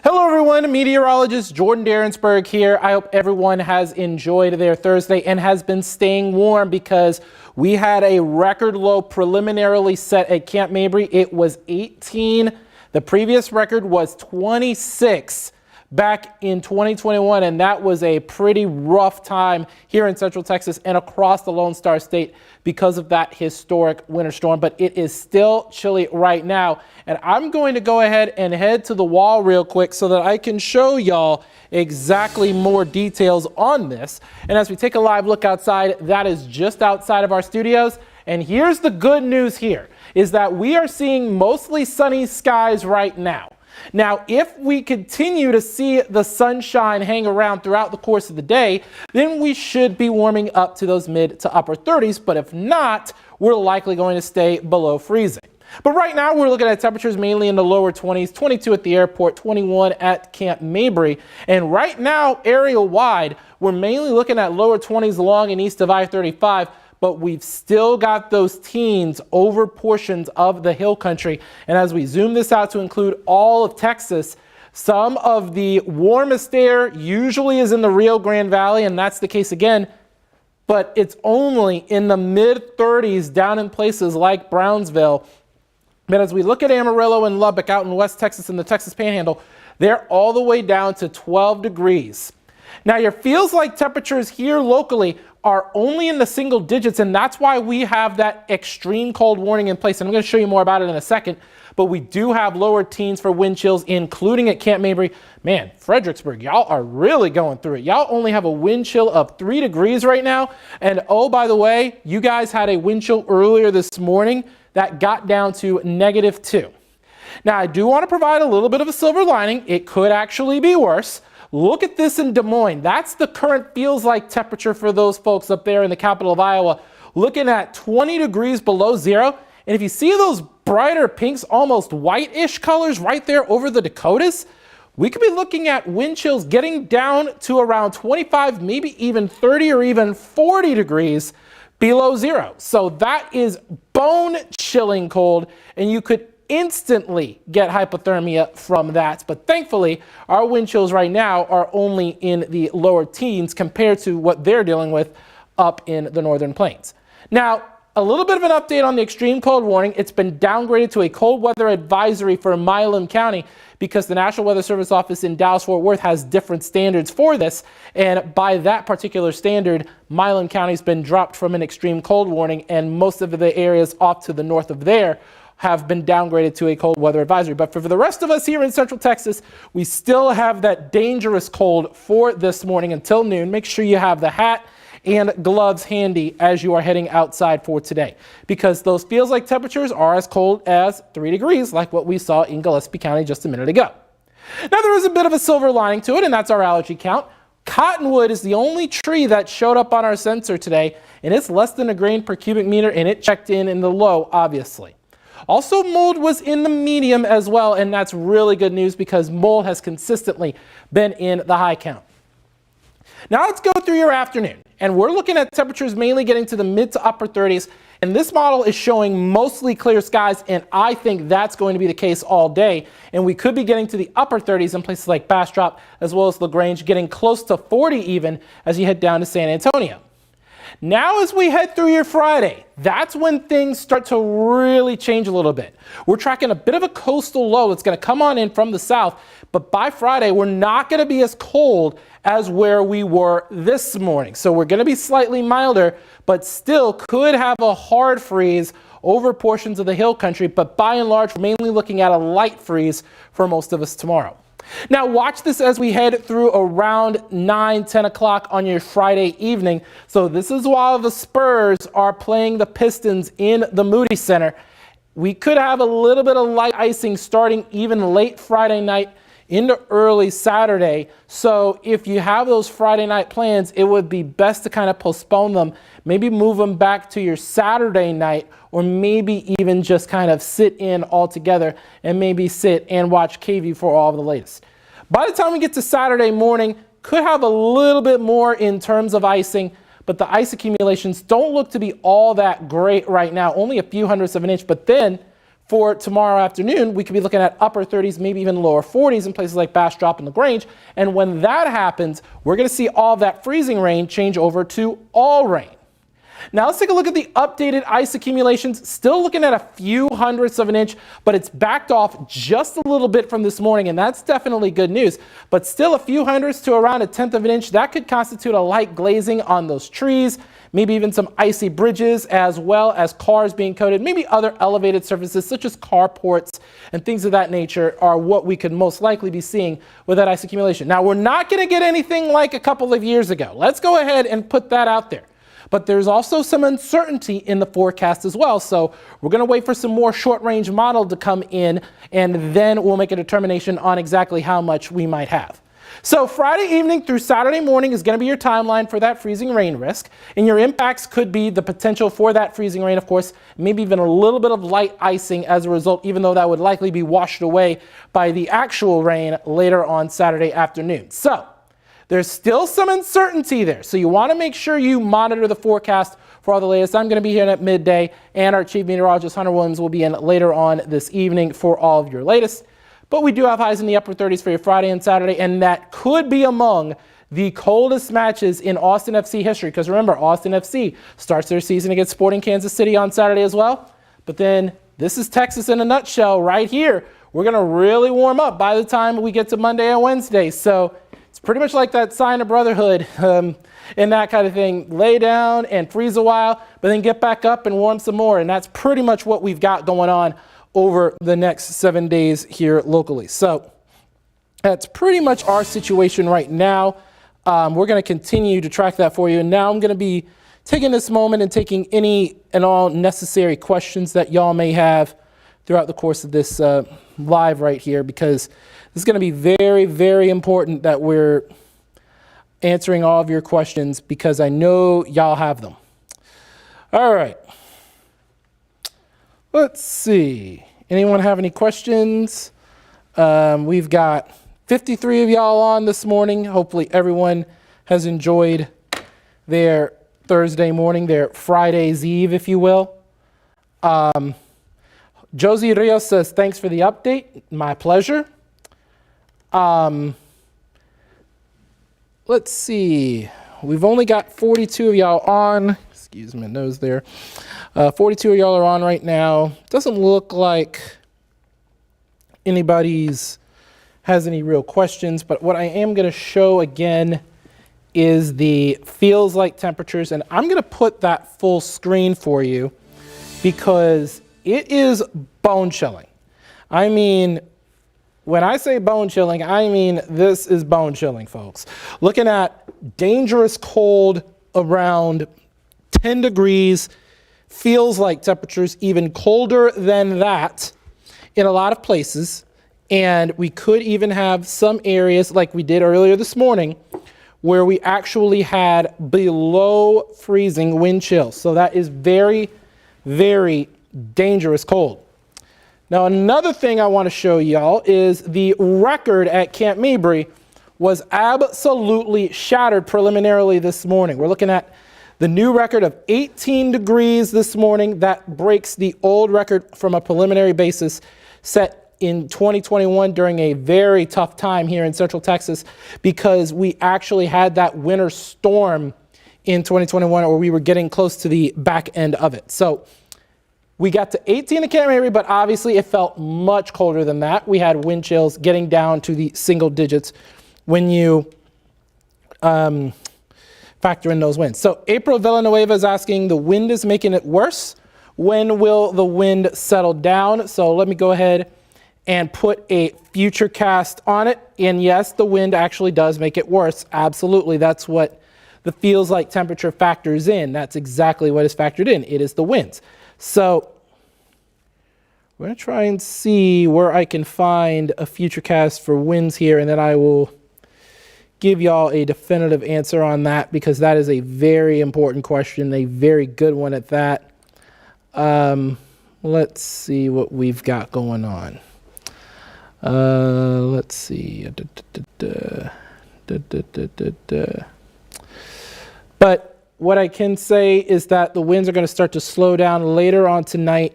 Hello everyone, meteorologist Jordan Darensberg here. I hope everyone has enjoyed their Thursday and has been staying warm because we had a record low preliminarily set at Camp Mabry. It was 18. The previous record was 26 back in 2021, and that was a pretty rough time here in Central Texas and across the Lone Star State because of that historic winter storm. But it is still chilly right now, and I'm going to go ahead and head to the wall real quick so that I can show y'all exactly more details on this. And as we take a live look outside, that is just outside of our studios. And here's the good news here is that we are seeing mostly sunny skies right now. Now, if we continue to see the sunshine hang around throughout the course of the day, then we should be warming up to those mid to upper 30s. But if not, we're likely going to stay below freezing. But right now, we're looking at temperatures mainly in the lower 20s, 22 at the airport, 21 at Camp Mabry. And right now, area-wide, we're mainly looking at lower 20s along and east of I-35. But we've still got those teens over portions of the hill country. And as we zoom this out to include all of Texas, some of the warmest air usually is in the Rio Grande Valley, and that's the case again. But it's only in the mid 30s down in places like Brownsville. But as we look at Amarillo and Lubbock out in West Texas and the Texas Panhandle, they're all the way down to 12 degrees. Now, your feels like temperatures here locally are only in the single digits, and that's why we have that extreme cold warning in place. And I'm going to show you more about it in a second, but we do have lower teens for wind chills, including at Camp Mabry. Man, Fredericksburg, y'all are really going through it. Y'all only have a wind chill of 3 degrees right now. And oh, by the way, you guys had a wind chill earlier this morning that got down to -2. Now, I do want to provide a little bit of a silver lining. It could actually be worse. Look at this in Des Moines. That's the current feels like temperature for those folks up there in the capital of Iowa, looking at 20 degrees below zero. And if you see those brighter pinks, almost whitish colors right there over the Dakotas, we could be looking at wind chills getting down to around 25, maybe even 30 or even 40 degrees below zero. So that is bone chilling cold, and you could instantly get hypothermia from that. But thankfully, our wind chills right now are only in the lower teens compared to what they're dealing with up in the northern plains. Now, a little bit of an update on the extreme cold warning. It's been downgraded to a cold weather advisory for Milam County because the National Weather Service office in Dallas-Fort Worth has different standards for this. And by that particular standard, Milam County's been dropped from an extreme cold warning, and most of the areas off to the north of there have been downgraded to a cold weather advisory. But for the rest of us here in Central Texas, we still have that dangerous cold for this morning until noon. Make sure you have the hat and gloves handy as you are heading outside for today, because those feels like temperatures are as cold as 3 degrees, like what we saw in Gillespie County just a minute ago. Now, there is a bit of a silver lining to it, and that's our allergy count. Cottonwood is the only tree that showed up on our sensor today, and it's less than a grain per cubic meter, and it checked in the low, obviously. Also, mold was in the medium as well, and that's really good news because mold has consistently been in the high count. Now let's go through your afternoon, and we're looking at temperatures mainly getting to the mid to upper 30s, and this model is showing mostly clear skies, and I think that's going to be the case all day, and we could be getting to the upper 30s in places like Bastrop as well as LaGrange, getting close to 40 even as you head down to San Antonio. Now, as we head through your Friday, that's when things start to really change a little bit. We're tracking a bit of a coastal low that's going to come on in from the south, but by Friday, we're not going to be as cold as where we were this morning. So we're going to be slightly milder, but still could have a hard freeze over portions of the hill country. But by and large, we're mainly looking at a light freeze for most of us tomorrow. Now, watch this as we head through around 9, 10 o'clock on your Friday evening. So this is while the Spurs are playing the Pistons in the Moody Center. We could have a little bit of light icing starting even late Friday night into early Saturday. So if you have those Friday night plans, it would be best to kind of postpone them, maybe move them back to your Saturday night, or maybe even just kind of sit in altogether and maybe sit and watch KV for all of the latest. By the time we get to Saturday morning, could have a little bit more in terms of icing, but the ice accumulations don't look to be all that great right now, only a few hundredths of an inch. But then for tomorrow afternoon, we could be looking at upper 30s, maybe even lower 40s in places like Bastrop and LaGrange. And when that happens, we're going to see all that freezing rain change over to all rain. Now let's take a look at the updated ice accumulations. Still looking at a few hundredths of an inch, but it's backed off just a little bit from this morning, and that's definitely good news. But still a few hundredths to around a tenth of an inch. That could constitute a light glazing on those trees, maybe even some icy bridges, as well as cars being coated. Maybe other elevated surfaces such as carports and things of that nature are what we could most likely be seeing with that ice accumulation. Now we're not going to get anything like a couple of years ago. Let's go ahead and put that out there. But there's also some uncertainty in the forecast as well. So we're going to wait for some more short-range model to come in, and then we'll make a determination on exactly how much we might have. So Friday evening through Saturday morning is going to be your timeline for that freezing rain risk. And your impacts could be the potential for that freezing rain, of course, maybe even a little bit of light icing as a result, even though that would likely be washed away by the actual rain later on Saturday afternoon. So there's still some uncertainty there, so you want to make sure you monitor the forecast for all the latest. I'm going to be here at midday, and our chief meteorologist, Hunter Williams, will be in later on this evening for all of your latest. But we do have highs in the upper 30s for your Friday and Saturday, and that could be among the coldest matches in Austin FC history. Because remember, Austin FC starts their season against Sporting Kansas City on Saturday as well. But then this is Texas in a nutshell right here. We're going to really warm up by the time we get to Monday and Wednesday. So it's pretty much like that sign of brotherhood and that kind of thing. Lay down and freeze a while, but then get back up and warm some more. And that's pretty much what we've got going on over the next 7 days here locally. So that's pretty much our situation right now. We're going to continue to track that for you. And now I'm going to be taking this moment and taking any and all necessary questions that y'all may have throughout the course of this live right here, because this is going to be very, very important that we're answering all of your questions, because I know y'all have them. All right. Let's see. Anyone have any questions? We've got 53 of y'all on this morning. Hopefully everyone has enjoyed their Thursday morning, their Friday's Eve, if you will. Josie Rios says, thanks for the update. My pleasure. Let's see. We've only got 42 of y'all on. Excuse my nose there. 42 of y'all are on right now. Doesn't look like anybody's has any real questions, but what I am going to show again is the feels like temperatures, and I'm going to put that full screen for you because it is bone chilling. I mean, when I say bone chilling, I mean this is bone chilling, folks. Looking at dangerous cold around 10 degrees, feels like temperatures even colder than that in a lot of places. And we could even have some areas like we did earlier this morning where we actually had below freezing wind chills. So that is very, very dangerous cold. Now, another thing I want to show y'all is the record at Camp Mabry was absolutely shattered preliminarily this morning. We're looking at the new record of 18 degrees this morning. That breaks the old record from a preliminary basis set in 2021 during a very tough time here in Central Texas, because we actually had that winter storm in 2021, or we were getting close to the back end of it. So we got to 18 at Camp Mabry, but obviously it felt much colder than that. We had wind chills getting down to the single digits when you factor in those winds. So April Villanueva is asking, the wind is making it worse. When will the wind settle down? So let me go ahead and put a future cast on it. And yes, the wind actually does make it worse. Absolutely. That's what the feels like temperature factors in. That's exactly what is factored in. It is the winds. So we're going to try and see where I can find a future cast for winds here, and then I will give y'all a definitive answer on that, because that is a very important question, a very good one at that. Let's see what we've got going on. Let's see. But what I can say is that the winds are going to start to slow down later on tonight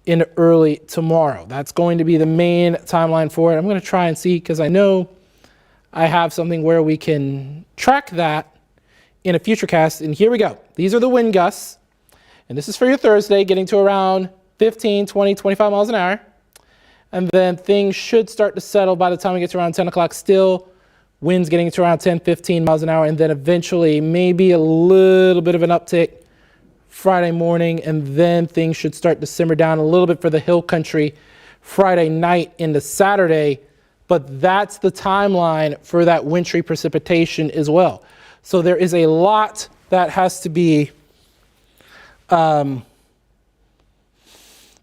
in early tomorrow. That's going to be the main timeline for it. I'm going to try and see, because I know I have something where we can track that in a future cast. And here we go. These are the wind gusts. And this is for your Thursday, getting to around 15, 20, 25 miles an hour. And then things should start to settle by the time we get to around 10 o'clock. Still, winds getting to around 10, 15 miles an hour. And then eventually maybe a little bit of an uptick Friday morning. And then things should start to simmer down a little bit for the hill country Friday night into Saturday. But that's the timeline for that wintry precipitation as well. So there is a lot that has to be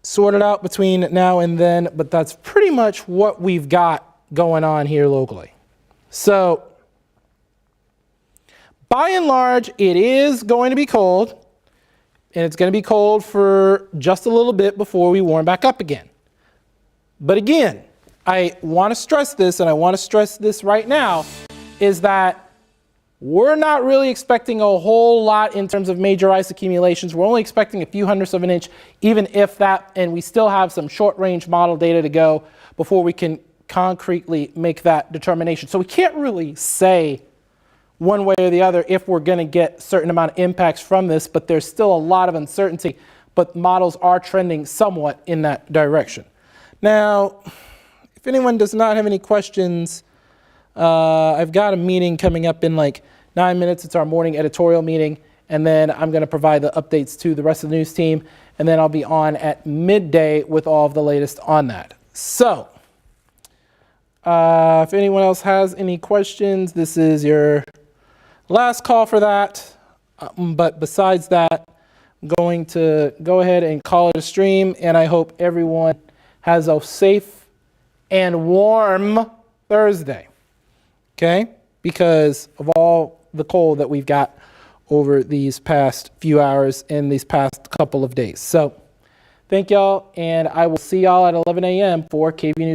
sorted out between now and then, but that's pretty much what we've got going on here locally. So by and large, it is going to be cold, and it's going to be cold for just a little bit before we warm back up again. But again, I want to stress this, and I want to stress this right now, is that we're not really expecting a whole lot in terms of major ice accumulations. We're only expecting a few hundredths of an inch, even if that, and we still have some short range model data to go before we can concretely make that determination. So we can't really say one way or the other if we're going to get a certain amount of impacts from this, but there's still a lot of uncertainty, but models are trending somewhat in that direction. Now, if anyone does not have any questions, I've got a meeting coming up in like 9 minutes. It's our morning editorial meeting, and then I'm going to provide the updates to the rest of the news team, and then I'll be on at midday with all of the latest on that. So if anyone else has any questions, this is your last call for that. But besides that, I'm going to go ahead and call it a stream, and I hope everyone has a safe and warm Thursday. Okay? Because of all the cold that we've got over these past few hours and these past couple of days. So thank y'all, and I will see y'all at 11 a.m. for KB News.